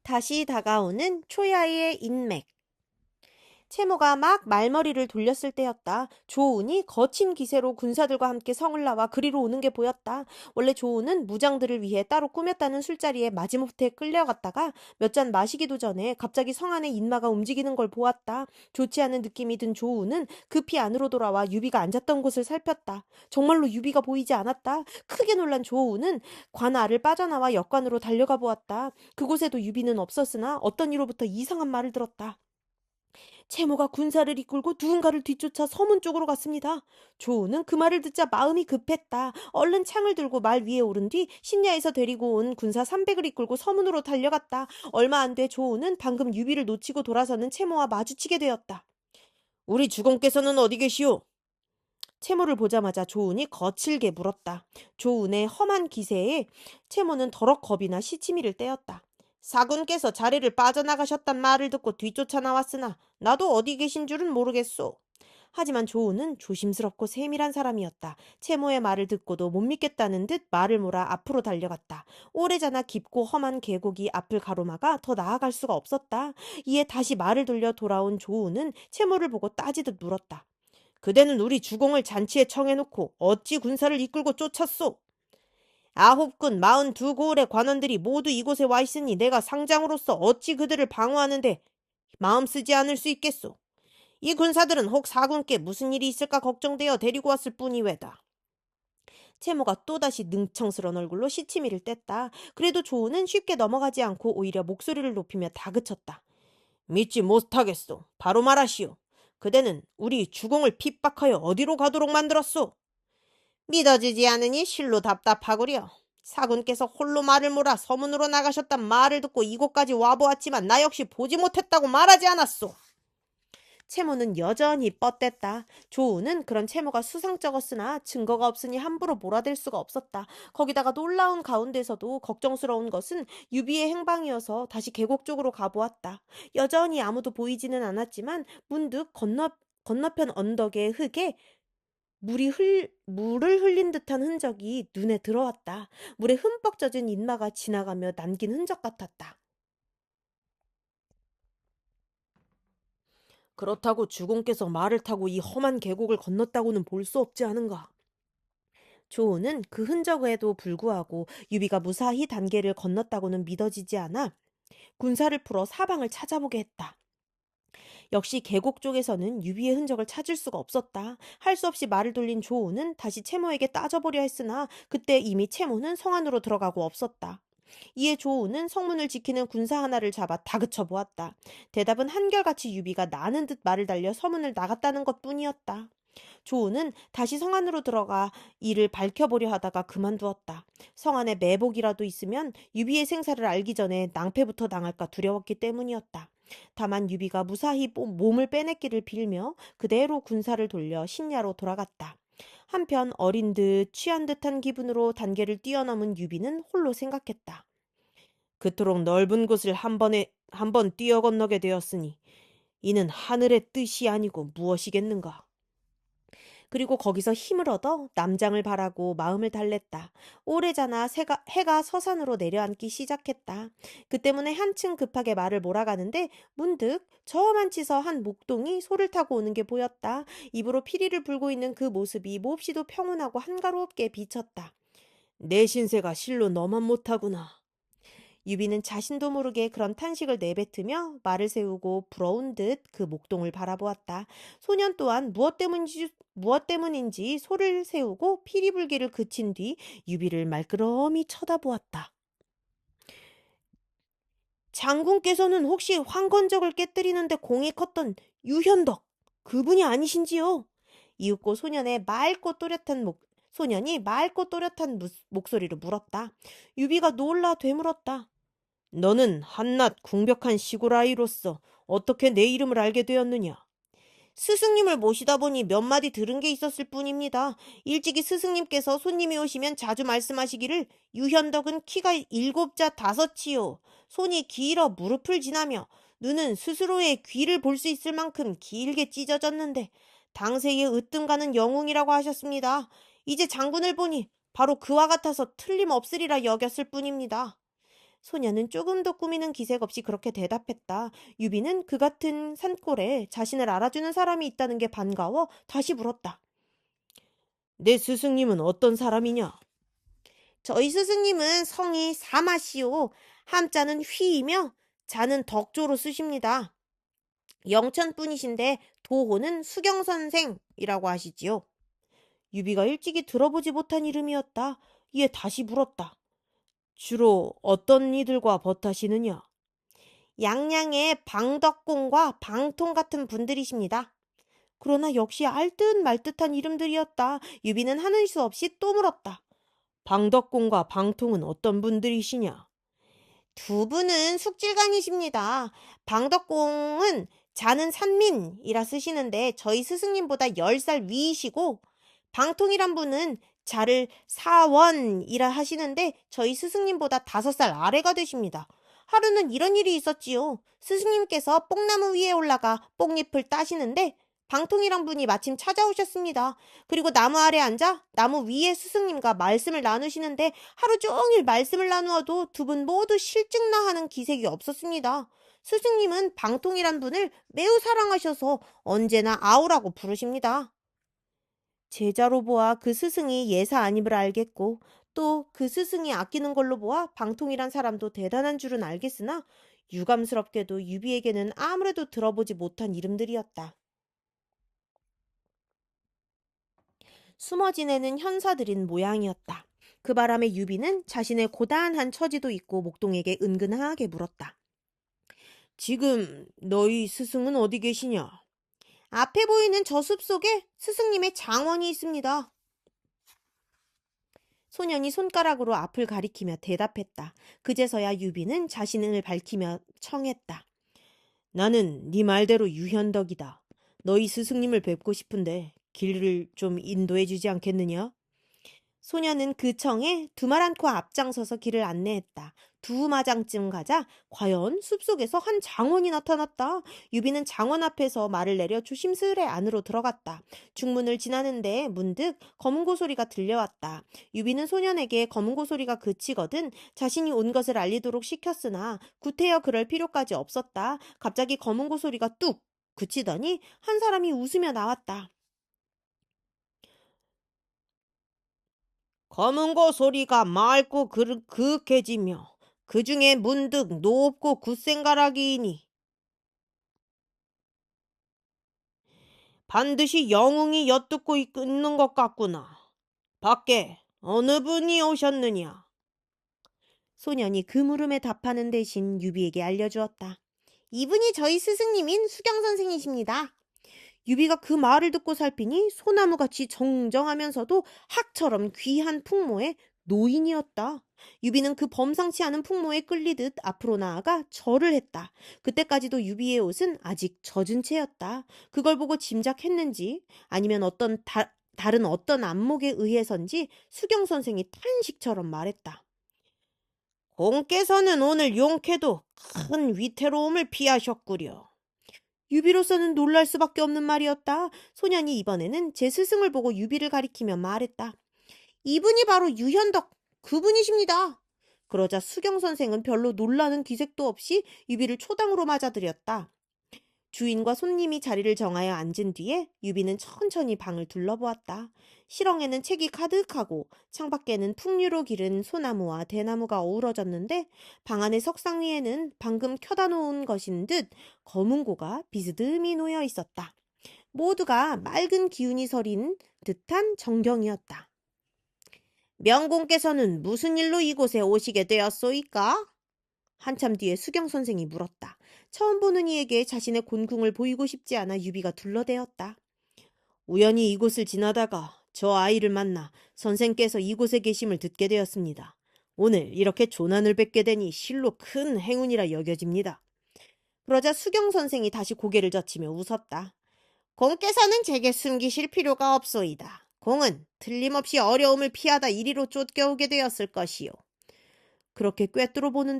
다시 다가오는 초야의 인맥. 채모가 막 말머리를 돌렸을 때였다. 조운이 거친 기세로 군사들과 함께 성을 나와 그리로 오는 게 보였다. 원래 조운은 무장들을 위해 따로 꾸몄다는 술자리에 마지못해 끌려갔다가 몇 잔 마시기도 전에 갑자기 성 안에 인마가 움직이는 걸 보았다. 좋지 않은 느낌이 든 조운은 급히 안으로 돌아와 유비가 앉았던 곳을 살폈다. 정말로 유비가 보이지 않았다. 크게 놀란 조운은 관 알을 빠져나와 역관으로 달려가 보았다. 그곳에도 유비는 없었으나 어떤 이로부터 이상한 말을 들었다. 채모가 군사를 이끌고 누군가를 뒤쫓아 서문 쪽으로 갔습니다. 조우는 그 말을 듣자 마음이 급했다. 얼른 창을 들고 말 위에 오른 뒤 신야에서 데리고 온 군사 300을 이끌고 서문으로 달려갔다. 얼마 안 돼 조우는 방금 유비를 놓치고 돌아서는 채모와 마주치게 되었다. 우리 주공께서는 어디 계시오? 채모를 보자마자 조운이 거칠게 물었다. 조운의 험한 기세에 채모는 더럭 겁이 나 시치미를 떼었다. 사군께서 자리를 빠져나가셨단 말을 듣고 뒤쫓아 나왔으나 나도 어디 계신 줄은 모르겠소. 하지만 조운은 조심스럽고 세밀한 사람이었다. 채모의 말을 듣고도 못 믿겠다는 듯 말을 몰아 앞으로 달려갔다. 오래잖아 깊고 험한 계곡이 앞을 가로막아 더 나아갈 수가 없었다. 이에 다시 말을 돌려 돌아온 조운은 채모를 보고 따지듯 물었다. 그대는 우리 주공을 잔치에 청해놓고 어찌 군사를 이끌고 쫓았소? 9군 42고을의 관원들이 모두 이곳에 와 있으니 내가 상장으로서 어찌 그들을 방어하는데 마음 쓰지 않을 수 있겠소? 이 군사들은 혹 사군께 무슨 일이 있을까 걱정되어 데리고 왔을 뿐이외다. 채모가 또다시 능청스러운 얼굴로 시치미를 뗐다. 그래도 조우는 쉽게 넘어가지 않고 오히려 목소리를 높이며 다그쳤다. 믿지 못하겠소. 바로 말하시오. 그대는 우리 주공을 핍박하여 어디로 가도록 만들었소? 믿어지지 않으니 실로 답답하구려. 사군께서 홀로 말을 몰아 서문으로 나가셨단 말을 듣고 이곳까지 와보았지만 나 역시 보지 못했다고 말하지 않았소. 채모는 여전히 뻗댔다. 조우는 그런 채모가 수상쩍었으나 증거가 없으니 함부로 몰아댈 수가 없었다. 거기다가 놀라운 가운데서도 걱정스러운 것은 유비의 행방이어서 다시 계곡 쪽으로 가보았다. 여전히 아무도 보이지는 않았지만 문득 건너편 언덕의 흙에 물을 흘린 듯한 흔적이 눈에 들어왔다. 물에 흠뻑 젖은 인마가 지나가며 남긴 흔적 같았다. 그렇다고 주공께서 말을 타고 이 험한 계곡을 건넜다고는 볼 수 없지 않은가? 조우는 그 흔적에도 불구하고 유비가 무사히 단계를 건넜다고는 믿어지지 않아 군사를 풀어 사방을 찾아보게 했다. 역시 계곡 쪽에서는 유비의 흔적을 찾을 수가 없었다. 할 수 없이 말을 돌린 조우는 다시 채모에게 따져보려 했으나 그때 이미 채모는 성 안으로 들어가고 없었다. 이에 조우는 성문을 지키는 군사 하나를 잡아 다그쳐 보았다. 대답은 한결같이 유비가 나는 듯 말을 달려 서문을 나갔다는 것뿐이었다. 조우는 다시 성 안으로 들어가 이를 밝혀보려 하다가 그만두었다. 성 안에 매복이라도 있으면 유비의 생사를 알기 전에 낭패부터 당할까 두려웠기 때문이었다. 다만 유비가 무사히 몸을 빼냈기를 빌며 그대로 군사를 돌려 신야로 돌아갔다. 한편 어린 듯 취한 듯한 기분으로 단계를 뛰어넘은 유비는 홀로 생각했다. 그토록 넓은 곳을 한 번 뛰어 건너게 되었으니 이는 하늘의 뜻이 아니고 무엇이겠는가. 그리고 거기서 힘을 얻어 남장을 바라고 마음을 달랬다. 오래잖아 해가 서산으로 내려앉기 시작했다. 그 때문에 한층 급하게 말을 몰아가는데 문득 저만치서 한 목동이 소를 타고 오는 게 보였다. 입으로 피리를 불고 있는 그 모습이 몹시도 평온하고 한가롭게 비쳤다. 내 신세가 실로 너만 못하구나. 유비는 자신도 모르게 그런 탄식을 내뱉으며 말을 세우고 부러운 듯 그 목동을 바라보았다. 소년 또한 무엇 때문인지 소를 세우고 피리불기를 그친 뒤 유비를 말끄러미 쳐다보았다. 장군께서는 혹시 황건적을 깨뜨리는데 공이 컸던 유현덕 그분이 아니신지요? 이윽고 소년이 맑고 또렷한 목소리로 물었다. 유비가 놀라 되물었다. 너는 한낱 궁벽한 시골 아이로서 어떻게 내 이름을 알게 되었느냐? 스승님을 모시다 보니 몇 마디 들은 게 있었을 뿐입니다. 일찍이 스승님께서 손님이 오시면 자주 말씀하시기를 유현덕은 키가 7자 5이요. 손이 길어 무릎을 지나며 눈은 스스로의 귀를 볼 수 있을 만큼 길게 찢어졌는데 당세에 으뜸가는 영웅이라고 하셨습니다. 이제 장군을 보니 바로 그와 같아서 틀림없으리라 여겼을 뿐입니다. 소녀는 조금 더 꾸미는 기색 없이 그렇게 대답했다. 유비는 그 같은 산골에 자신을 알아주는 사람이 있다는 게 반가워 다시 물었다. 내 스승님은 어떤 사람이냐? 저희 스승님은 성이 사마시오. 함자는 휘이며 자는 덕조로 쓰십니다. 영천분이신데 도호는 수경선생이라고 하시지요. 유비가 일찍이 들어보지 못한 이름이었다. 이에 다시 물었다. 주로 어떤 이들과 벗하시느냐? 양양의 방덕공과 방통 같은 분들이십니다. 그러나 역시 알듯 말듯한 이름들이었다. 유비는 하는 수 없이 또 물었다. 방덕공과 방통은 어떤 분들이시냐? 두 분은 숙질간이십니다. 방덕공은 자는 산민이라 쓰시는데 저희 스승님보다 10살 위이시고, 방통이란 분은 자를 사원이라 하시는데 저희 스승님보다 5살 아래가 되십니다. 하루는 이런 일이 있었지요. 스승님께서 뽕나무 위에 올라가 뽕잎을 따시는데 방통이란 분이 마침 찾아오셨습니다. 그리고 나무 아래 앉아 나무 위에 스승님과 말씀을 나누시는데 하루 종일 말씀을 나누어도 두 분 모두 실증나 하는 기색이 없었습니다. 스승님은 방통이란 분을 매우 사랑하셔서 언제나 아우라고 부르십니다. 제자로 보아 그 스승이 예사 아님을 알겠고, 또 그 스승이 아끼는 걸로 보아 방통이란 사람도 대단한 줄은 알겠으나 유감스럽게도 유비에게는 아무래도 들어보지 못한 이름들이었다. 숨어 지내는 현사들인 모양이었다. 그 바람에 유비는 자신의 고단한 처지도 있고 목동에게 은근하게 물었다. 지금 너희 스승은 어디 계시냐? 앞에 보이는 저 숲속에 스승님의 장원이 있습니다. 소년이 손가락으로 앞을 가리키며 대답했다. 그제서야 유비는 자신을 밝히며 청했다. 나는 네 말대로 유현덕이다. 너희 스승님을 뵙고 싶은데 길을 좀 인도해 주지 않겠느냐? 소년은 그 청에 두말 않고 앞장서서 길을 안내했다. 두 마장쯤 가자 과연 숲속에서 한 장원이 나타났다. 유비는 장원 앞에서 말을 내려 조심스레 안으로 들어갔다. 중문을 지나는데 문득 검은 고소리가 들려왔다. 유비는 소년에게 검은 고소리가 그치거든 자신이 온 것을 알리도록 시켰으나 구태여 그럴 필요까지 없었다. 갑자기 검은 고소리가 뚝 그치더니 한 사람이 웃으며 나왔다. 검은 고소리가 맑고 그윽해지며 그 중에 문득 높고 굳센가락이니 반드시 영웅이 엿듣고 있는 것 같구나. 밖에 어느 분이 오셨느냐? 소년이 그 물음에 답하는 대신 유비에게 알려주었다. 이분이 저희 스승님인 수경 선생이십니다. 유비가 그 말을 듣고 살피니 소나무같이 정정하면서도 학처럼 귀한 풍모의 노인이었다. 유비는 그 범상치 않은 풍모에 끌리듯 앞으로 나아가 절을 했다. 그때까지도 유비의 옷은 아직 젖은 채였다. 그걸 보고 짐작했는지 아니면 다른 어떤 안목에 의해선지 수경 선생이 탄식처럼 말했다. 공께서는 오늘 용케도 큰 위태로움을 피하셨구려. 유비로서는 놀랄 수밖에 없는 말이었다. 소년이 이번에는 제 스승을 보고 유비를 가리키며 말했다. 이분이 바로 유현덕 그분이십니다. 그러자 수경 선생은 별로 놀라는 기색도 없이 유비를 초당으로 맞아들였다. 주인과 손님이 자리를 정하여 앉은 뒤에 유비는 천천히 방을 둘러보았다. 실ong에는 책이 가득하고 창밖에는 풍류로 기른 소나무와 대나무가 어우러졌는데 방 안의 석상 위에는 방금 켜다 놓은 것인 듯 검은고가 비스듬히 놓여 있었다. 모두가 맑은 기운이 서린 듯한 정경이었다. 명공께서는 무슨 일로 이곳에 오시게 되었소이까? 한참 뒤에 수경 선생이 물었다. 처음 보는 이에게 자신의 곤궁을 보이고 싶지 않아 유비가 둘러대었다. 우연히 이곳을 지나다가 저 아이를 만나 선생께서 이곳에 계심을 듣게 되었습니다. 오늘 이렇게 조난을 뵙게 되니 실로 큰 행운이라 여겨집니다. 그러자 수경 선생이 다시 고개를 젖히며 웃었다. 공께서는 제게 숨기실 필요가 없소이다. 공은 틀림없이 어려움을 피하다 이리로 쫓겨오게 되었을 것이요. 그렇게 꿰뚫어 보는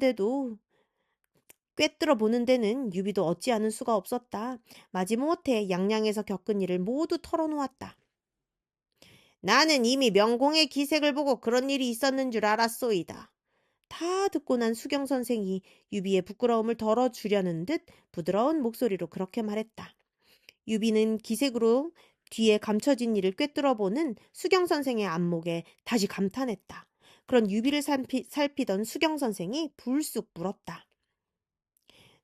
데는 유비도 어찌하는 수가 없었다. 마지못해 양양에서 겪은 일을 모두 털어놓았다. 나는 이미 명공의 기색을 보고 그런 일이 있었는 줄 알았소이다. 다 듣고 난 수경 선생이 유비의 부끄러움을 덜어주려는 듯 부드러운 목소리로 그렇게 말했다. 유비는 기색으로 뒤에 감춰진 일을 꿰뚫어보는 수경 선생의 안목에 다시 감탄했다. 그런 유비를 살피던 수경 선생이 불쑥 물었다.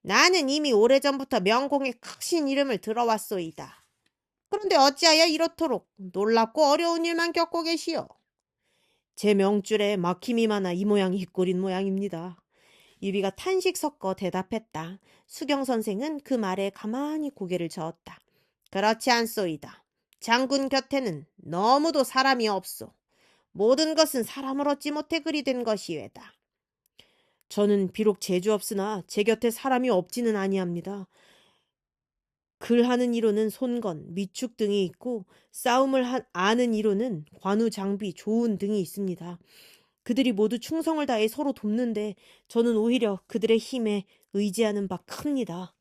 나는 이미 오래전부터 명공의 크신 이름을 들어왔소이다. 그런데 어찌하여 이렇도록 놀랍고 어려운 일만 겪고 계시오? 제 명줄에 막힘이 많아 이 모양이 이 꼴인 모양입니다. 유비가 탄식 섞어 대답했다. 수경 선생은 그 말에 가만히 고개를 저었다. 그렇지 않소이다. 장군 곁에는 너무도 사람이 없소. 모든 것은 사람을 얻지 못해 그리 된 것이외다. 저는 비록 재주 없으나 제 곁에 사람이 없지는 아니합니다. 글하는 이로는 손건, 미축 등이 있고 싸움을 아는 이로는 관우, 장비, 조운 등이 있습니다. 그들이 모두 충성을 다해 서로 돕는데 저는 오히려 그들의 힘에 의지하는 바 큽니다.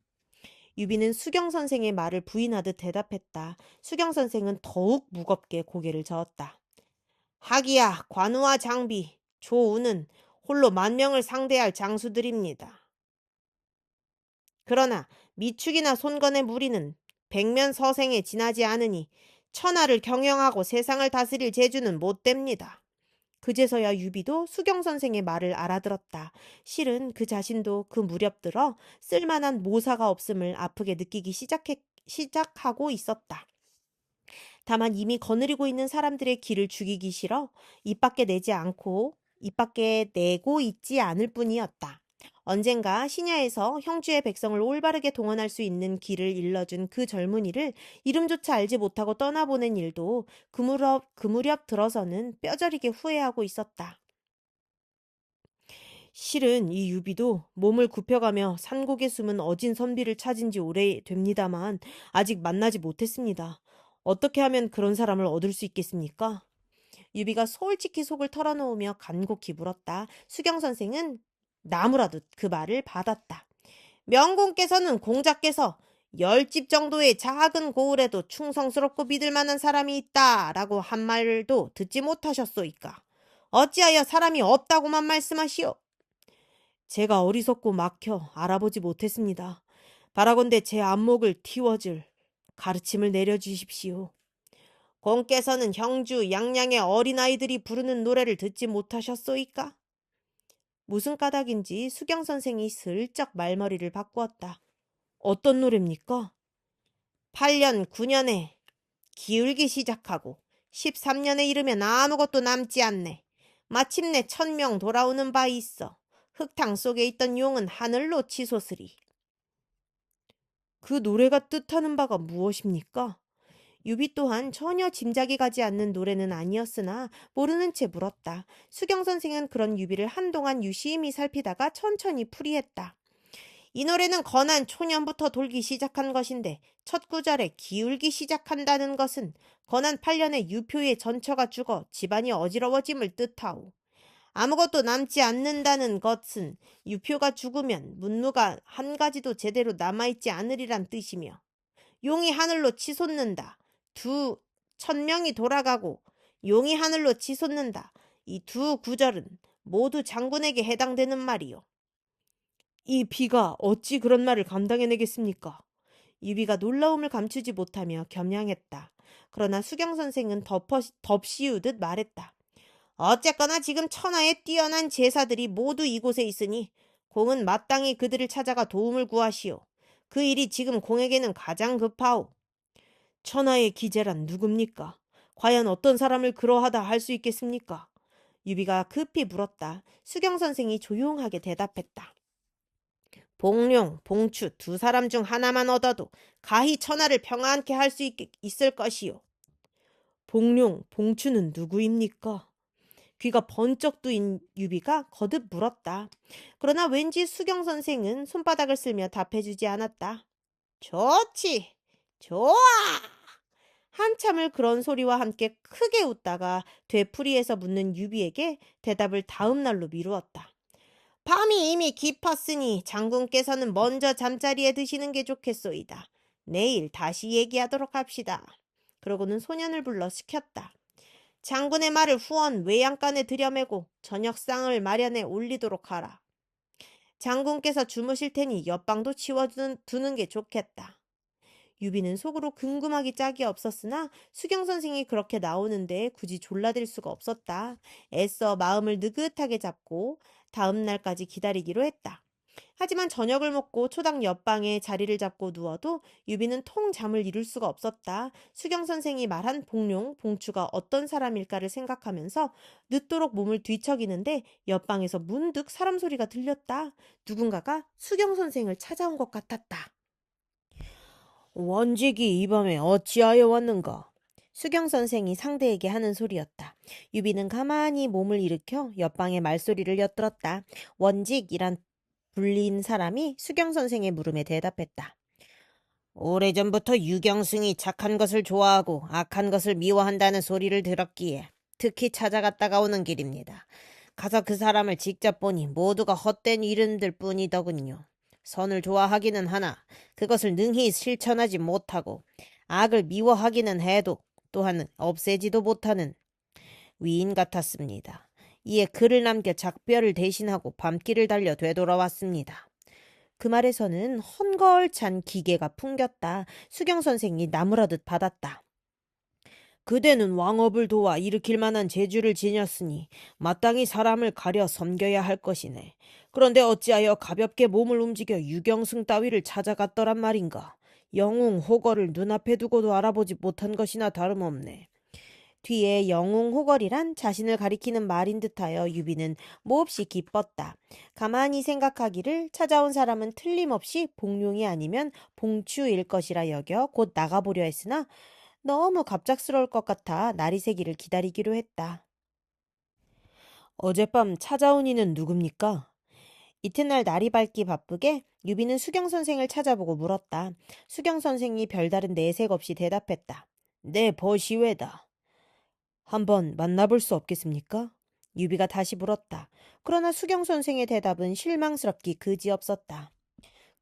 유비는 수경 선생의 말을 부인하듯 대답했다. 수경 선생은 더욱 무겁게 고개를 저었다. 하기야 관우와 장비, 조우는 홀로 10,000명을 상대할 장수들입니다. 그러나 미축이나 손건의 무리는 백면 서생에 지나지 않으니 천하를 경영하고 세상을 다스릴 재주는 못 됩니다. 그제서야 유비도 수경 선생의 말을 알아들었다. 실은 그 자신도 그 무렵 들어 쓸만한 모사가 없음을 아프게 느끼기 시작하고 있었다. 다만 이미 거느리고 있는 사람들의 기를 죽이기 싫어 입 밖에 내고 있지 않을 뿐이었다. 언젠가 신야에서 형주의 백성을 올바르게 동원할 수 있는 길을 일러준 그 젊은이를 이름조차 알지 못하고 떠나보낸 일도 그 무렵 들어서는 뼈저리게 후회하고 있었다. 실은 이 유비도 몸을 굽혀가며 산곡에 숨은 어진 선비를 찾은 지 오래됩니다만 아직 만나지 못했습니다. 어떻게 하면 그런 사람을 얻을 수 있겠습니까? 유비가 솔직히 속을 털어놓으며 간곡히 물었다. 수경 선생은 나무라듯 그 말을 받았다. 명공께서는 공자께서 10집 정도의 작은 고을에도 충성스럽고 믿을 만한 사람이 있다라고 한 말도 듣지 못하셨소이까? 어찌하여 사람이 없다고만 말씀하시오? 제가 어리석고 막혀 알아보지 못했습니다. 바라건대 제 안목을 틔워줄 가르침을 내려주십시오. 공께서는 형주 양양의 어린아이들이 부르는 노래를 듣지 못하셨소이까? 무슨 까닭인지 수경 선생이 슬쩍 말머리를 바꾸었다. 어떤 노래입니까? 8년, 9년에 기울기 시작하고 13년에 이르면 아무것도 남지 않네. 마침내 1,000명 돌아오는 바 있어. 흙탕 속에 있던 용은 하늘로 치솟으리. 그 노래가 뜻하는 바가 무엇입니까? 유비 또한 전혀 짐작이 가지 않는 노래는 아니었으나 모르는 채 물었다. 수경 선생은 그런 유비를 한동안 유심히 살피다가 천천히 풀이했다. 이 노래는 건한 초년부터 돌기 시작한 것인데 첫 구절에 기울기 시작한다는 것은 건한 8년에 유표의 전처가 죽어 집안이 어지러워짐을 뜻하오. 아무것도 남지 않는다는 것은 유표가 죽으면 문무가 한 가지도 제대로 남아있지 않으리란 뜻이며 용이 하늘로 치솟는다. 1,000명이 돌아가고 용이 하늘로 치솟는다. 이 두 구절은 모두 장군에게 해당되는 말이요. 이 비가 어찌 그런 말을 감당해내겠습니까? 유비가 놀라움을 감추지 못하며 겸양했다. 그러나 수경 선생은 덥시우듯 말했다. 어쨌거나 지금 천하의 뛰어난 제사들이 모두 이곳에 있으니 공은 마땅히 그들을 찾아가 도움을 구하시오. 그 일이 지금 공에게는 가장 급하오. 천하의 기재란 누굽니까? 과연 어떤 사람을 그러하다 할 수 있겠습니까? 유비가 급히 물었다. 수경 선생이 조용하게 대답했다. 봉룡, 봉추 두 사람 중 하나만 얻어도 가히 천하를 평안케 할 수 있을 것이요. 봉룡, 봉추는 누구입니까? 귀가 번쩍 뜨인 유비가 거듭 물었다. 그러나 왠지 수경 선생은 손바닥을 쓸며 답해주지 않았다. 좋지, 좋아! 한참을 그런 소리와 함께 크게 웃다가 되풀이해서 묻는 유비에게 대답을 다음 날로 미루었다. 밤이 이미 깊었으니 장군께서는 먼저 잠자리에 드시는 게 좋겠소이다. 내일 다시 얘기하도록 합시다. 그러고는 소년을 불러 시켰다. 장군의 말을 후원 외양간에 들여매고 저녁상을 마련해 올리도록 하라. 장군께서 주무실 테니 옆방도 치워두는 게 좋겠다. 유비는 속으로 궁금하기 짝이 없었으나 수경 선생이 그렇게 나오는데 굳이 졸라댈 수가 없었다. 애써 마음을 느긋하게 잡고 다음 날까지 기다리기로 했다. 하지만 저녁을 먹고 초당 옆방에 자리를 잡고 누워도 유비는 통 잠을 이룰 수가 없었다. 수경 선생이 말한 봉룡, 봉추가 어떤 사람일까를 생각하면서 늦도록 몸을 뒤척이는데 옆방에서 문득 사람 소리가 들렸다. 누군가가 수경 선생을 찾아온 것 같았다. 원직이 이 밤에 어찌하여 왔는가? 수경 선생이 상대에게 하는 소리였다. 유비는 가만히 몸을 일으켜 옆방의 말소리를 엿들었다. 원직이란 불린 사람이 수경 선생의 물음에 대답했다. 오래전부터 유경승이 착한 것을 좋아하고 악한 것을 미워한다는 소리를 들었기에 특히 찾아갔다가 오는 길입니다. 가서 그 사람을 직접 보니 모두가 헛된 이름들 뿐이더군요. 선을 좋아하기는 하나 그것을 능히 실천하지 못하고 악을 미워하기는 해도 또한 없애지도 못하는 위인 같았습니다. 이에 글을 남겨 작별을 대신하고 밤길을 달려 되돌아왔습니다. 그 말에서는 헝걸찬 기계가 풍겼다. 수경 선생이 나무라듯 받았다. 그대는 왕업을 도와 일으킬 만한 재주를 지녔으니 마땅히 사람을 가려 섬겨야 할 것이네. 그런데 어찌하여 가볍게 몸을 움직여 유경승 따위를 찾아갔더란 말인가. 영웅 호거를 눈앞에 두고도 알아보지 못한 것이나 다름없네. 뒤에 영웅 호걸이란 자신을 가리키는 말인 듯하여 유비는 몹시 기뻤다. 가만히 생각하기를 찾아온 사람은 틀림없이 봉룡이 아니면 봉추일 것이라 여겨 곧 나가보려 했으나 너무 갑작스러울 것 같아 날이 새기를 기다리기로 했다. 어젯밤 찾아온 이는 누굽니까? 이튿날 날이 밝기 바쁘게 유비는 수경 선생을 찾아보고 물었다. 수경 선생이 별다른 내색 없이 대답했다. 네, 버시외다. 한번 만나볼 수 없겠습니까? 유비가 다시 물었다. 그러나 수경 선생의 대답은 실망스럽기 그지없었다.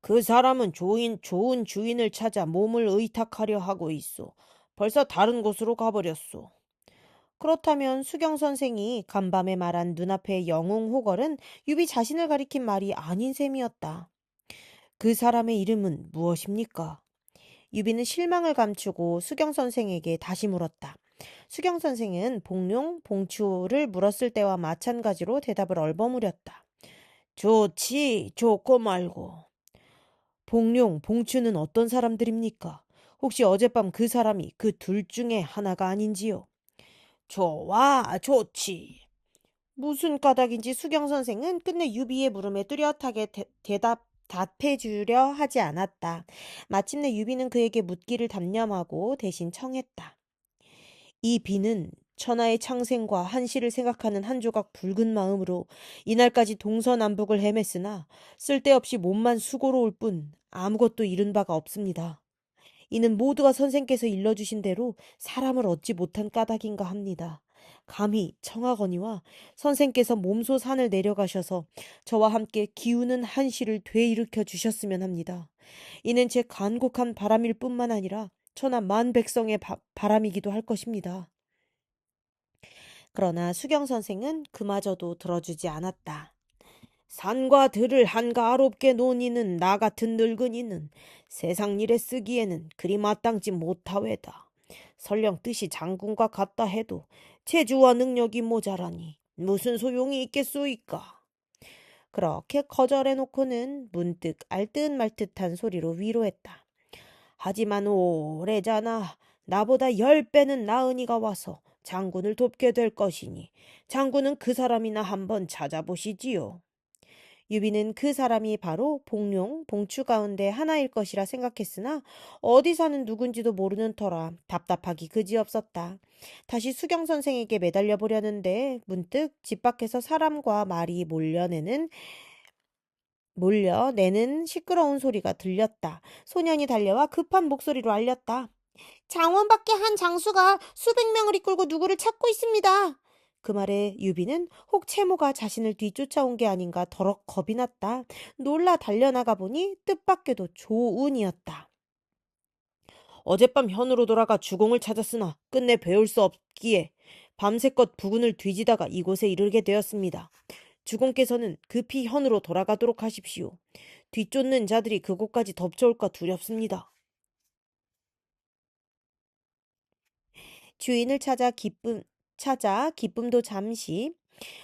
그 사람은 좋은 주인을 찾아 몸을 의탁하려 하고 있소. 벌써 다른 곳으로 가버렸소. 그렇다면 수경 선생이 간밤에 말한 눈앞의 영웅 호걸은 유비 자신을 가리킨 말이 아닌 셈이었다. 그 사람의 이름은 무엇입니까? 유비는 실망을 감추고 수경 선생에게 다시 물었다. 수경 선생은 봉룡, 봉추를 물었을 때와 마찬가지로 대답을 얼버무렸다. 좋지, 좋고 말고. 봉룡, 봉추는 어떤 사람들입니까? 혹시 어젯밤 그 사람이 그 둘 중에 하나가 아닌지요? 좋아, 좋지. 무슨 까닭인지 수경 선생은 끝내 유비의 물음에 뚜렷하게 답해주려 하지 않았다. 마침내 유비는 그에게 묻기를 단념하고 대신 청했다. 이 비는 천하의 창생과 한시를 생각하는 한 조각 붉은 마음으로 이날까지 동서남북을 헤맸으나 쓸데없이 몸만 수고로울 뿐 아무것도 이룬 바가 없습니다. 이는 모두가 선생께서 일러주신 대로 사람을 얻지 못한 까닭인가 합니다. 감히 청하거니와 선생께서 몸소 산을 내려가셔서 저와 함께 기우는 한시를 되일으켜 주셨으면 합니다. 이는 제 간곡한 바람일 뿐만 아니라 천하 만백성의 바람이기도 할 것입니다. 그러나 수경 선생은 그마저도 들어주지 않았다. 산과 들을 한가롭게 논이는 나 같은 늙은이는 세상 일에 쓰기에는 그리 마땅지 못하외다. 설령 뜻이 장군과 같다 해도 재주와 능력이 모자라니 무슨 소용이 있겠소이까. 그렇게 거절해놓고는 문득 알듯 말듯한 소리로 위로했다. 하지만 오래잖아 나보다 10배는 나은 이가 와서 장군을 돕게 될 것이니 장군은 그 사람이나 한번 찾아보시지요. 유비는 그 사람이 바로 봉룡, 봉추 가운데 하나일 것이라 생각했으나 어디 사는 누군지도 모르는 터라 답답하기 그지없었다. 다시 수경 선생에게 매달려 보려는데 문득 집 밖에서 사람과 말이 몰려내는 시끄러운 소리가 들렸다. 소년이 달려와 급한 목소리로 알렸다. 장원 밖에 한 장수가 수백 명을 이끌고 누구를 찾고 있습니다. 그 말에 유비는 혹 채모가 자신을 뒤쫓아온 게 아닌가 더럭 겁이 났다. 놀라 달려나가 보니 뜻밖에도 조운이었다. 어젯밤 현으로 돌아가 주공을 찾았으나 끝내 배울 수 없기에 밤새껏 부근을 뒤지다가 이곳에 이르게 되었습니다. 주공께서는 급히 현으로 돌아가도록 하십시오. 뒤쫓는 자들이 그곳까지 덮쳐올까 두렵습니다. 주인을 찾아 기쁨도 잠시.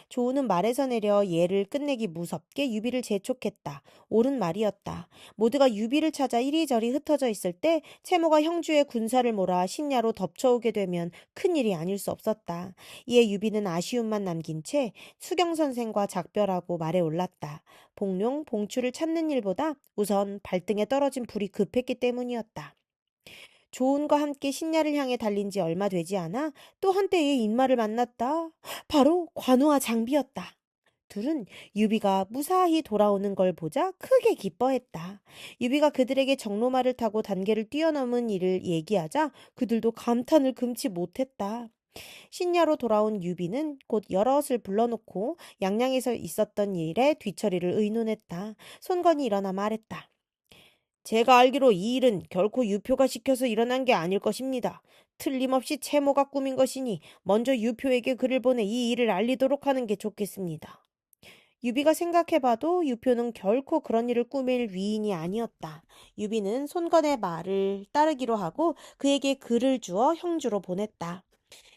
조우는 말에서 내려 얘를 끝내기 무섭게 유비를 재촉했다. 옳은 말이었다. 모두가 유비를 찾아 이리저리 흩어져 있을 때 채모가 형주의 군사를 몰아 신야로 덮쳐오게 되면 큰일이 아닐 수 없었다. 이에 유비는 아쉬움만 남긴 채 수경 선생과 작별하고 말에 올랐다. 봉룡, 봉추를 찾는 일보다 우선 발등에 떨어진 불이 급했기 때문이었다. 조은과 함께 신야를 향해 달린 지 얼마 되지 않아 또 한때의 인마를 만났다. 바로 관우와 장비였다. 둘은 유비가 무사히 돌아오는 걸 보자 크게 기뻐했다. 유비가 그들에게 정로마를 타고 단계를 뛰어넘은 일을 얘기하자 그들도 감탄을 금치 못했다. 신야로 돌아온 유비는 곧 여럿을 불러놓고 양양에서 있었던 일에 뒤처리를 의논했다. 손건이 일어나 말했다. 제가 알기로 이 일은 결코 유표가 시켜서 일어난 게 아닐 것입니다. 틀림없이 채모가 꾸민 것이니 먼저 유표에게 글을 보내 이 일을 알리도록 하는 게 좋겠습니다. 유비가 생각해봐도 유표는 결코 그런 일을 꾸밀 위인이 아니었다. 유비는 손건의 말을 따르기로 하고 그에게 글을 주어 형주로 보냈다.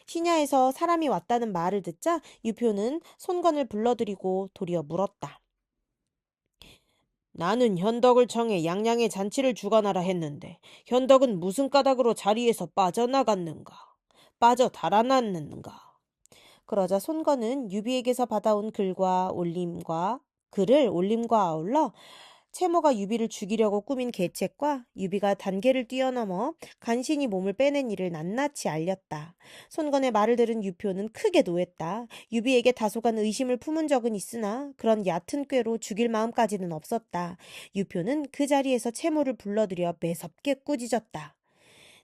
신야에서 사람이 왔다는 말을 듣자 유표는 손건을 불러들이고 도리어 물었다. 나는 현덕을 청해 양양의 잔치를 주관하라 했는데 현덕은 무슨 까닭으로 자리에서 빠져나갔는가? 빠져 달아났는가? 그러자 손건은 유비에게서 받아온 글을 올림과 아울러 채모가 유비를 죽이려고 꾸민 계책과 유비가 단계를 뛰어넘어 간신히 몸을 빼낸 일을 낱낱이 알렸다. 손건의 말을 들은 유표는 크게 노했다. 유비에게 다소간 의심을 품은 적은 있으나 그런 얕은 꾀로 죽일 마음까지는 없었다. 유표는 그 자리에서 채모를 불러들여 매섭게 꾸짖었다.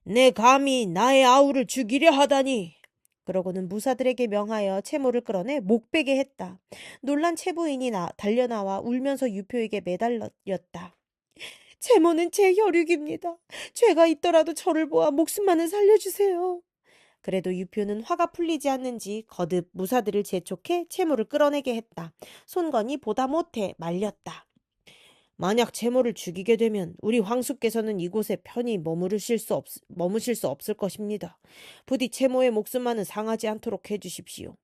내 감히 나의 아우를 죽이려 하다니. 그러고는 무사들에게 명하여 채모를 끌어내 목베게 했다. 놀란 채부인이 달려나와 울면서 유표에게 매달렸다. 채모는 제 혈육입니다. 죄가 있더라도 저를 보아 목숨만은 살려주세요. 그래도 유표는 화가 풀리지 않는지 거듭 무사들을 재촉해 채모를 끌어내게 했다. 손건이 보다 못해 말렸다. 만약 채모를 죽이게 되면 우리 황수께서는 이곳에 편히 머무실 수 없을 것입니다. 부디 채모의 목숨만은 상하지 않도록 해주십시오.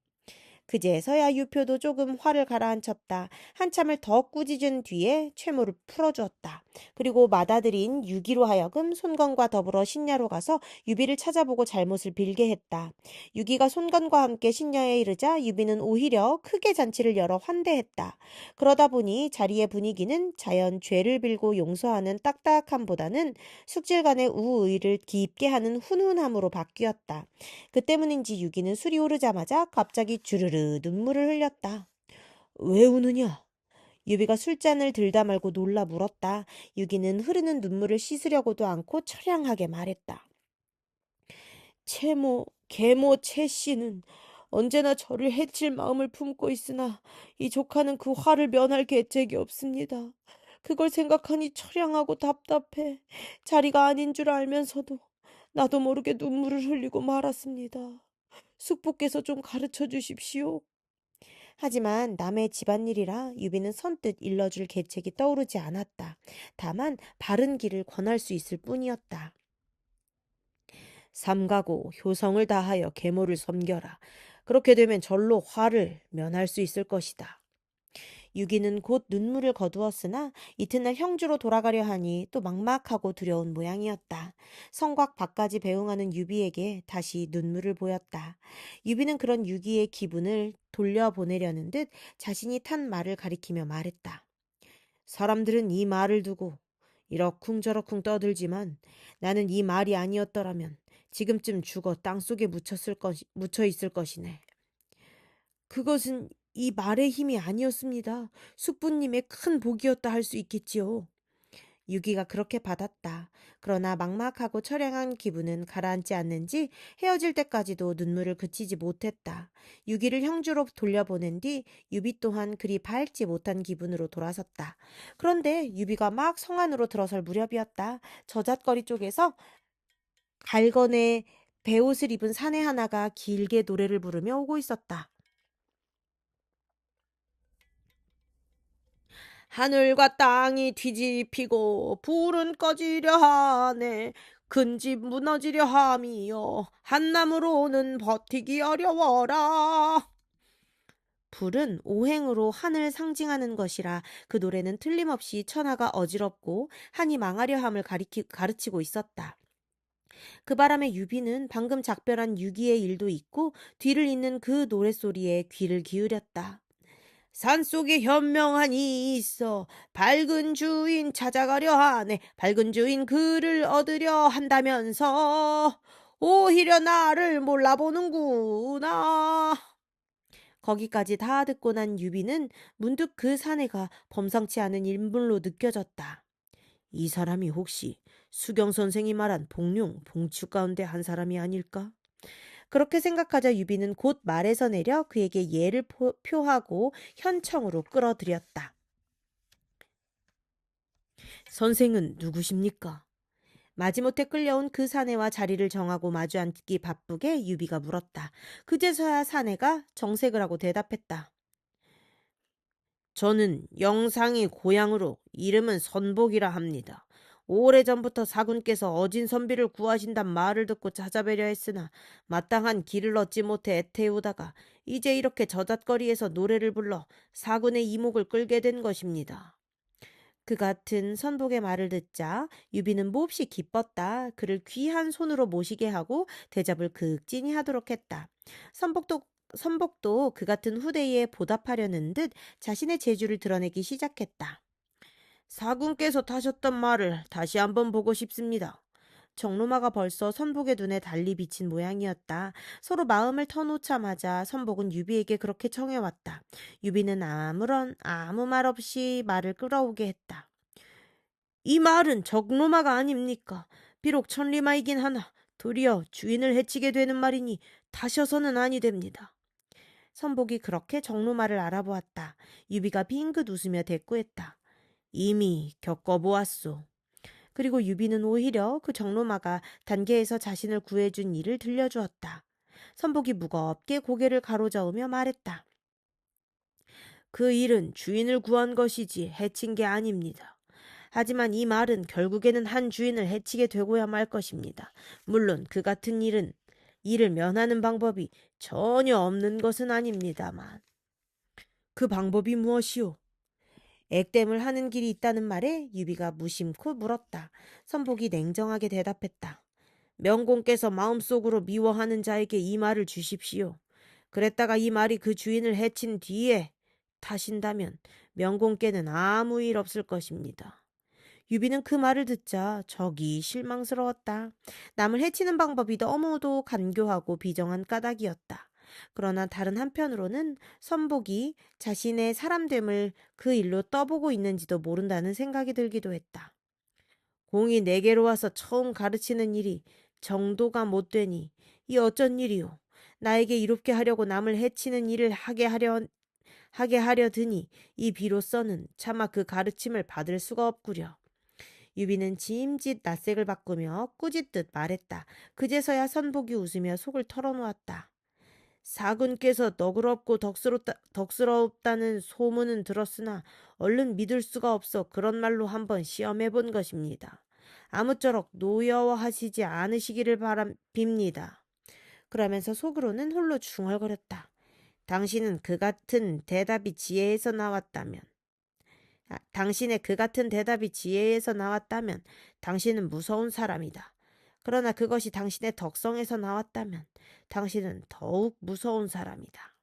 그제서야 유표도 조금 화를 가라앉혔다. 한참을 더 꾸짖은 뒤에 채모를 풀어주었다. 그리고 맏아들인 유기로 하여금 손건과 더불어 신야로 가서 유비를 찾아보고 잘못을 빌게 했다. 유기가 손건과 함께 신야에 이르자 유비는 오히려 크게 잔치를 열어 환대했다. 그러다 보니 자리의 분위기는 자연 죄를 빌고 용서하는 딱딱함보다는 숙질간의 우의를 깊게 하는 훈훈함으로 바뀌었다. 그 때문인지 유기는 술이 오르자마자 갑자기 주르르 눈물을 흘렸다. 왜 우느냐? 유비가 술잔을 들다 말고 놀라 물었다. 유기는 흐르는 눈물을 씻으려고도 않고 처량하게 말했다. 계모 채씨는 언제나 저를 해칠 마음을 품고 있으나 이 조카는 그 화를 면할 계책이 없습니다. 그걸 생각하니 처량하고 답답해. 자리가 아닌 줄 알면서도 나도 모르게 눈물을 흘리고 말았습니다. 숙부께서 좀 가르쳐 주십시오. 하지만 남의 집안일이라 유비는 선뜻 일러줄 계책이 떠오르지 않았다. 다만 바른 길을 권할 수 있을 뿐이었다. 삼가고 효성을 다하여 계모를 섬겨라. 그렇게 되면 절로 화를 면할 수 있을 것이다. 유기는 곧 눈물을 거두었으나 이튿날 형주로 돌아가려 하니 또 막막하고 두려운 모양이었다. 성곽 밖까지 배웅하는 유비에게 다시 눈물을 보였다. 유비는 그런 유기의 기분을 돌려보내려는 듯 자신이 탄 말을 가리키며 말했다. 사람들은 이 말을 두고 이러쿵저러쿵 떠들지만 나는 이 말이 아니었더라면 지금쯤 죽어 땅속에 묻혀 있을 것이네. 그것은 이 말의 힘이 아니었습니다. 숙부님의 큰 복이었다 할 수 있겠지요. 유기가 그렇게 받았다. 그러나 막막하고 처량한 기분은 가라앉지 않는지 헤어질 때까지도 눈물을 그치지 못했다. 유기를 형주로 돌려보낸 뒤 유비 또한 그리 밝지 못한 기분으로 돌아섰다. 그런데 유비가 막 성 안으로 들어설 무렵이었다. 저잣거리 쪽에서 갈건의 배옷을 입은 사내 하나가 길게 노래를 부르며 오고 있었다. 하늘과 땅이 뒤집히고 불은 꺼지려 하네. 큰 집 무너지려 함이여. 한나무로는 버티기 어려워라. 불은 오행으로 하늘 상징하는 것이라 그 노래는 틀림없이 천하가 어지럽고 한이 망하려 함을 가르치고 있었다. 그 바람에 유비는 방금 작별한 유기의 일도 잊고 뒤를 잇는 그 노랫소리에 귀를 기울였다. 산속에 현명한 이 있어 밝은 주인 찾아가려 하네. 밝은 주인 그를 얻으려 한다면서 오히려 나를 몰라보는구나. 거기까지 다 듣고 난 유비는 문득 그 사내가 범상치 않은 인물로 느껴졌다. 이 사람이 혹시 수경 선생이 말한 복룡, 봉추 가운데 한 사람이 아닐까? 그렇게 생각하자 유비는 곧 말에서 내려 그에게 예를 표하고 현청으로 끌어들였다. 선생은 누구십니까? 마지못해 끌려온 그 사내와 자리를 정하고 마주 앉기 바쁘게 유비가 물었다. 그제서야 사내가 정색을 하고 대답했다. 저는 영상이 고향으로 이름은 선복이라 합니다. 오래전부터 사군께서 어진 선비를 구하신단 말을 듣고 찾아뵈려 했으나 마땅한 길을 얻지 못해 애태우다가 이제 이렇게 저잣거리에서 노래를 불러 사군의 이목을 끌게 된 것입니다. 그 같은 선복의 말을 듣자 유비는 몹시 기뻤다. 그를 귀한 손으로 모시게 하고 대접을 극진히 하도록 했다. 선복도 그 같은 후대에 보답하려는 듯 자신의 재주를 드러내기 시작했다. 사군께서 타셨던 말을 다시 한번 보고 싶습니다. 정로마가 벌써 선복의 눈에 달리 비친 모양이었다. 서로 마음을 터놓자마자 선복은 유비에게 그렇게 청해왔다. 유비는 아무 말 없이 말을 끌어오게 했다. 이 말은 정로마가 아닙니까? 비록 천리마이긴 하나 도리어 주인을 해치게 되는 말이니 타셔서는 아니 됩니다. 선복이 그렇게 정로마를 알아보았다. 유비가 빙긋 웃으며 대꾸했다. 이미 겪어보았소. 그리고 유비는 오히려 그 정로마가 단계에서 자신을 구해준 일을 들려주었다. 선복이 무겁게 고개를 가로저으며 말했다. 그 일은 주인을 구한 것이지 해친 게 아닙니다. 하지만 이 말은 결국에는 한 주인을 해치게 되고야 말 것입니다. 물론 그 같은 이를 면하는 방법이 전혀 없는 것은 아닙니다만. 그 방법이 무엇이오? 액땜을 하는 길이 있다는 말에 유비가 무심코 물었다. 선복이 냉정하게 대답했다. 명공께서 마음속으로 미워하는 자에게 이 말을 주십시오. 그랬다가 이 말이 그 주인을 해친 뒤에 타신다면 명공께는 아무 일 없을 것입니다. 유비는 그 말을 듣자 적이 실망스러웠다. 남을 해치는 방법이 너무도 간교하고 비정한 까닭이었다. 그러나 다른 한편으로는 선복이 자신의 사람됨을 그 일로 떠보고 있는지도 모른다는 생각이 들기도 했다. 공이 내게로 와서 처음 가르치는 일이 정도가 못 되니 이 어쩐 일이오. 나에게 이롭게 하려고 남을 해치는 일을 하게 하려 드니 이 비로소는 차마 그 가르침을 받을 수가 없구려. 유비는 짐짓 낯색을 바꾸며 꾸짖듯 말했다. 그제서야 선복이 웃으며 속을 털어놓았다. 사군께서 너그럽고 덕스럽다는 소문은 들었으나 얼른 믿을 수가 없어 그런 말로 한번 시험해 본 것입니다. 아무쪼록 노여워하시지 않으시기를 빕니다. 그러면서 속으로는 홀로 중얼거렸다. 당신은 그 같은 대답이 지혜에서 나왔다면 당신의 그 같은 대답이 지혜에서 나왔다면 당신은 무서운 사람이다. 그러나 그것이 당신의 덕성에서 나왔다면 당신은 더욱 무서운 사람이다.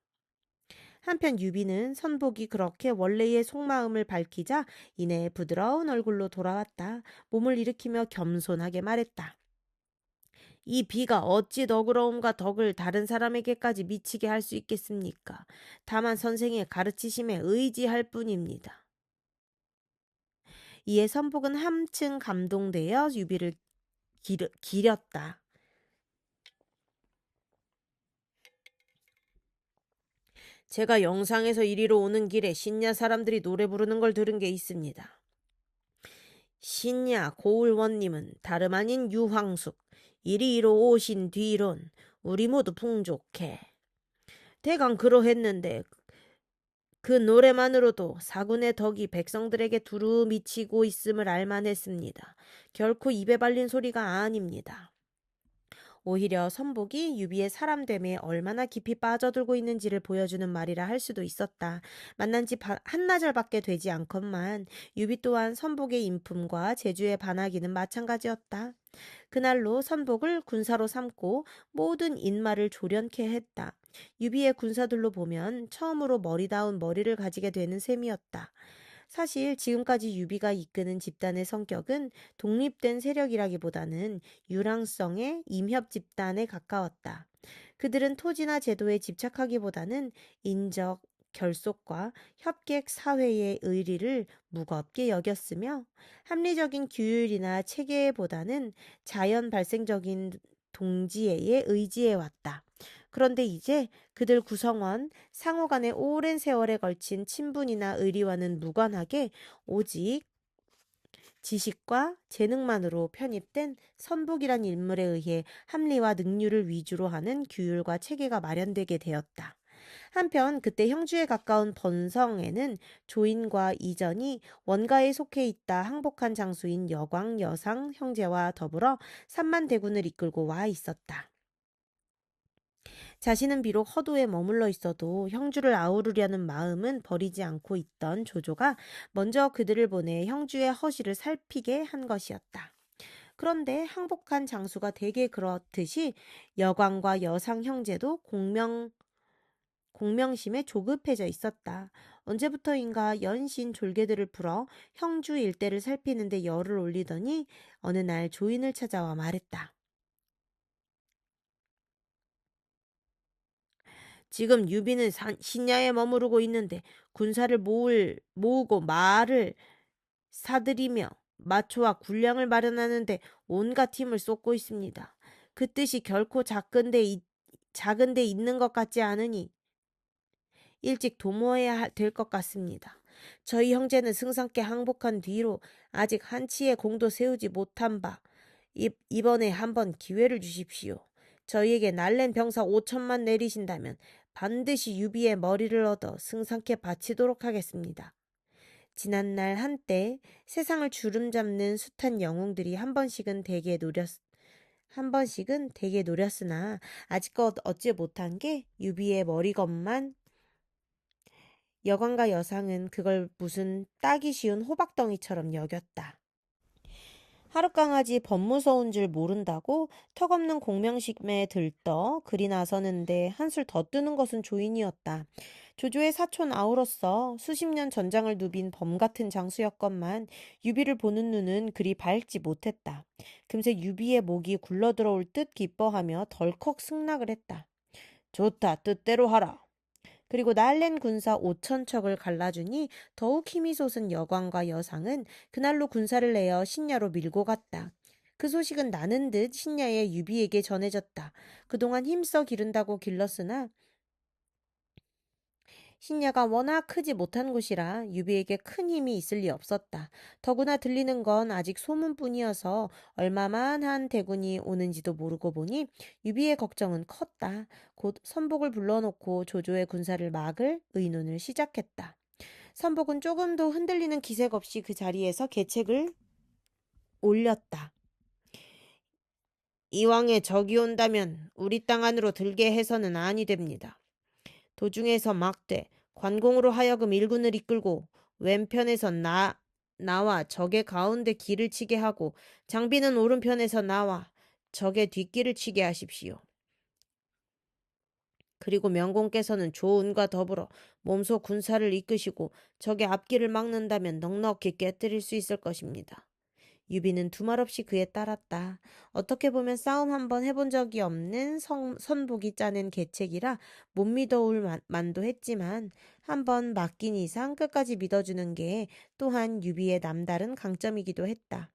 한편 유비는 선복이 그렇게 원래의 속마음을 밝히자 이내 부드러운 얼굴로 돌아왔다. 몸을 일으키며 겸손하게 말했다. 이 비가 어찌 너그러움과 덕을 다른 사람에게까지 미치게 할 수 있겠습니까? 다만 선생의 가르치심에 의지할 뿐입니다. 이에 선복은 한층 감동되어 유비를 기렸다. 제가 영상에서 이리로 오는 길에 신야 사람들이 노래 부르는 걸 들은 게 있습니다. 신야 고을원님은 다름 아닌 유황숙, 이리로 오신 뒤론 우리 모두 풍족해. 대강 그러했는데 그 노래만으로도 사군의 덕이 백성들에게 두루 미치고 있음을 알만했습니다. 결코 입에 발린 소리가 아닙니다. 오히려 선복이 유비의 사람됨에 얼마나 깊이 빠져들고 있는지를 보여주는 말이라 할 수도 있었다. 만난 지 한나절밖에 되지 않건만 유비 또한 선복의 인품과 재주에 반하기는 마찬가지였다. 그날로 선복을 군사로 삼고 모든 인마를 조련케 했다. 유비의 군사들로 보면 처음으로 머리다운 머리를 가지게 되는 셈이었다. 사실 지금까지 유비가 이끄는 집단의 성격은 독립된 세력이라기보다는 유랑성의 임협 집단에 가까웠다. 그들은 토지나 제도에 집착하기보다는 인적, 결속과 협객 사회의 의리를 무겁게 여겼으며 합리적인 규율이나 체계보다는 자연 발생적인 동지애에 의지해 왔다. 그런데 이제 그들 구성원 상호 간의 오랜 세월에 걸친 친분이나 의리와는 무관하게 오직 지식과 재능만으로 편입된 선복이란 인물에 의해 합리와 능률을 위주로 하는 규율과 체계가 마련되게 되었다. 한편 그때 형주에 가까운 번성에는 조인과 이전이 원가에 속해 있다 항복한 장수인 여광, 여상 형제와 더불어 3만 대군을 이끌고 와 있었다. 자신은 비록 허도에 머물러 있어도 형주를 아우르려는 마음은 버리지 않고 있던 조조가 먼저 그들을 보내 형주의 허시를 살피게 한 것이었다. 그런데 항복한 장수가 대개 그렇듯이 여광과 여상 형제도 공명심에 조급해져 있었다. 언제부터인가 연신 졸개들을 풀어 형주 일대를 살피는데 열을 올리더니 어느 날 조인을 찾아와 말했다. 지금 유비는 신야에 머무르고 있는데 군사를 모으고 말을 사들이며 마초와 군량을 마련하는데 온갖 힘을 쏟고 있습니다. 그 뜻이 결코 작은데 있는 것 같지 않으니 일찍 도모해야 될 것 같습니다. 저희 형제는 승상께 항복한 뒤로 아직 한치의 공도 세우지 못한 바 이번에 한번 기회를 주십시오. 저희에게 날랜 병사 5천만 내리신다면 반드시 유비의 머리를 얻어 승상께 바치도록 하겠습니다. 지난날 한때 세상을 주름잡는 숱한 영웅들이 한 번씩은 대개 노렸으나 아직껏 얻지 못한 게 유비의 머리것만 여관과 여상은 그걸 무슨 따기 쉬운 호박덩이처럼 여겼다. 하룻강아지 법무서운 줄 모른다고 턱없는 공명심에 들떠 글이 나서는데 한술 더 뜨는 것은 조인이었다. 조조의 사촌 아우로서 수십 년 전장을 누빈 범같은 장수였건만 유비를 보는 눈은 그리 밝지 못했다. 금세 유비의 목이 굴러들어올 듯 기뻐하며 덜컥 승낙을 했다. 좋다, 뜻대로 하라. 그리고 날랜 군사 5천 척을 갈라주니 더욱 힘이 솟은 여광과 여상은 그날로 군사를 내어 신야로 밀고 갔다. 그 소식은 나는 듯 신야의 유비에게 전해졌다. 그동안 힘써 기른다고 길렀으나 신야가 워낙 크지 못한 곳이라 유비에게 큰 힘이 있을 리 없었다. 더구나 들리는 건 아직 소문뿐이어서 얼마만 한 대군이 오는지도 모르고 보니 유비의 걱정은 컸다. 곧 선복을 불러놓고 조조의 군사를 막을 의논을 시작했다. 선복은 조금도 흔들리는 기색 없이 그 자리에서 계책을 올렸다. 이왕에 적이 온다면 우리 땅 안으로 들게 해서는 아니 됩니다. 도중에서 막되 관공으로 하여금 일군을 이끌고 왼편에서 나와 적의 가운데 길을 치게 하고 장비는 오른편에서 나와 적의 뒷길을 치게 하십시오. 그리고 명공께서는 조은과 더불어 몸소 군사를 이끄시고 적의 앞길을 막는다면 넉넉히 깨뜨릴 수 있을 것입니다. 유비는 두말 없이 그에 따랐다. 어떻게 보면 싸움 한번 해본 적이 없는 선복이 짜낸 계책이라 못 믿어올 만도 했지만 한번 맡긴 이상 끝까지 믿어주는 게 또한 유비의 남다른 강점이기도 했다.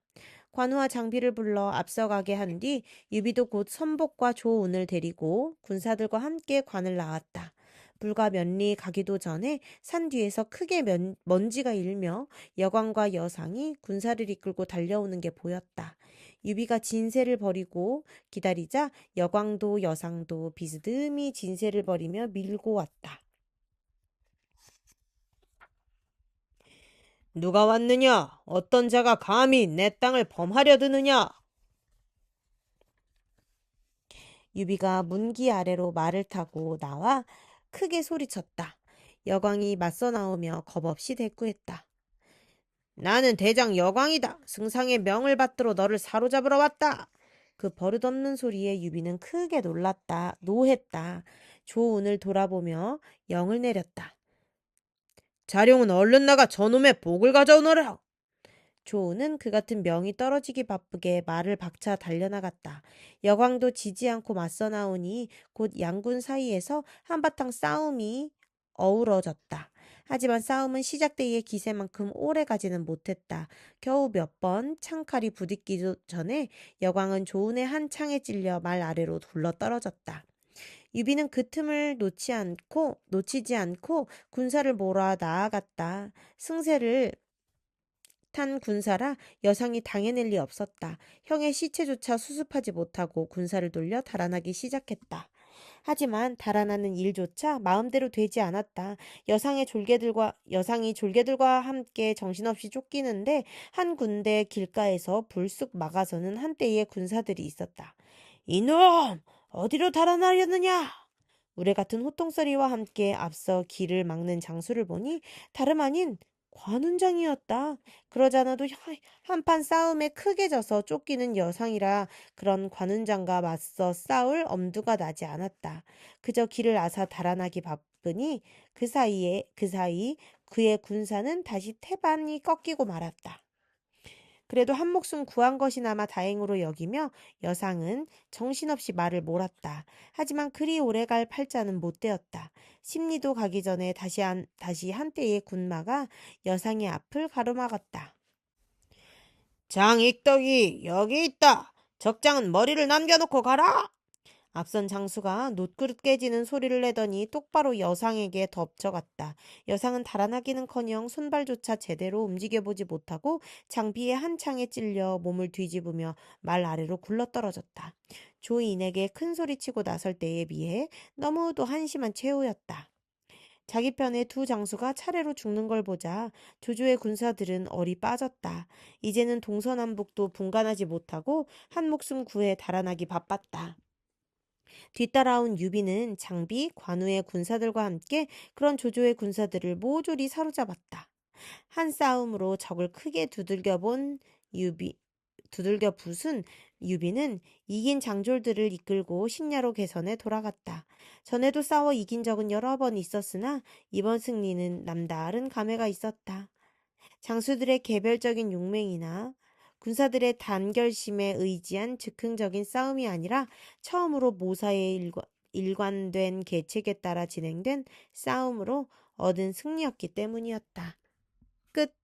관우와 장비를 불러 앞서가게 한 뒤 유비도 곧 선복과 조운을 데리고 군사들과 함께 관을 나왔다. 불과 몇 리 가기도 전에 산 뒤에서 크게 먼지가 일며 여광과 여상이 군사를 이끌고 달려오는 게 보였다. 유비가 진세를 벌이고 기다리자 여광도 여상도 비스듬히 진세를 벌이며 밀고 왔다. 누가 왔느냐? 어떤 자가 감히 내 땅을 범하려 드느냐? 유비가 문기 아래로 말을 타고 나와 크게 소리쳤다. 여광이 맞서 나오며 겁없이 대꾸했다. 나는 대장 여광이다. 승상의 명을 받들어 너를 사로잡으러 왔다. 그 버릇없는 소리에 유비는 크게 놀랐다. 노했다. 조운을 돌아보며 영을 내렸다. 자룡은 얼른 나가 저놈의 복을 가져오너라. 조우는 그 같은 명이 떨어지기 바쁘게 말을 박차 달려나갔다. 여광도 지지 않고 맞서 나오니 곧 양군 사이에서 한바탕 싸움이 어우러졌다. 하지만 싸움은 시작되기에 기세만큼 오래 가지는 못했다. 겨우 몇 번 창칼이 부딪히기 전에 여광은 조운의 한 창에 찔려 말 아래로 굴러떨어졌다. 유비는 그 틈을 놓치지 않고 군사를 몰아 나아갔다. 승세를 탄 군사라 여상이 당해낼 리 없었다. 형의 시체조차 수습하지 못하고 군사를 돌려 달아나기 시작했다. 하지만 달아나는 일조차 마음대로 되지 않았다. 여상이 졸개들과 함께 정신없이 쫓기는데 한 군데 길가에서 불쑥 막아서는 한때의 군사들이 있었다. 이놈! 어디로 달아나려느냐? 우레 같은 호통소리와 함께 앞서 길을 막는 장수를 보니 다름 아닌 관운장이었다. 그러자나도 한판 싸움에 크게 져서 쫓기는 여상이라 그런 관운장과 맞서 싸울 엄두가 나지 않았다. 그저 길을 앗아 달아나기 바쁘니 그 사이 그의 군사는 다시 태반이 꺾이고 말았다. 그래도 한 목숨 구한 것이나마 다행으로 여기며 여상은 정신없이 말을 몰았다. 하지만 그리 오래갈 팔자는 못 되었다. 심리도 가기 전에 다시 한때의 군마가 여상의 앞을 가로막았다. 장익덕이 여기 있다. 적장은 머리를 남겨놓고 가라. 앞선 장수가 놋그릇 깨지는 소리를 내더니 똑바로 여상에게 덮쳐갔다. 여상은 달아나기는커녕 손발조차 제대로 움직여보지 못하고 장비의 한 창에 찔려 몸을 뒤집으며 말 아래로 굴러떨어졌다. 조인에게 큰 소리치고 나설 때에 비해 너무도 한심한 최후였다. 자기 편의 두 장수가 차례로 죽는 걸 보자 조조의 군사들은 얼이 빠졌다. 이제는 동서남북도 분간하지 못하고 한 목숨 구해 달아나기 바빴다. 뒤따라온 유비는 장비, 관우의 군사들과 함께 그런 조조의 군사들을 모조리 사로잡았다. 한 싸움으로 적을 크게 두들겨 부순 유비는 이긴 장졸들을 이끌고 신야로 개선에 돌아갔다. 전에도 싸워 이긴 적은 여러 번 있었으나 이번 승리는 남다른 감회가 있었다. 장수들의 개별적인 용맹이나 군사들의 단결심에 의지한 즉흥적인 싸움이 아니라 처음으로 모사에 일관된 계책에 따라 진행된 싸움으로 얻은 승리였기 때문이었다. 끝.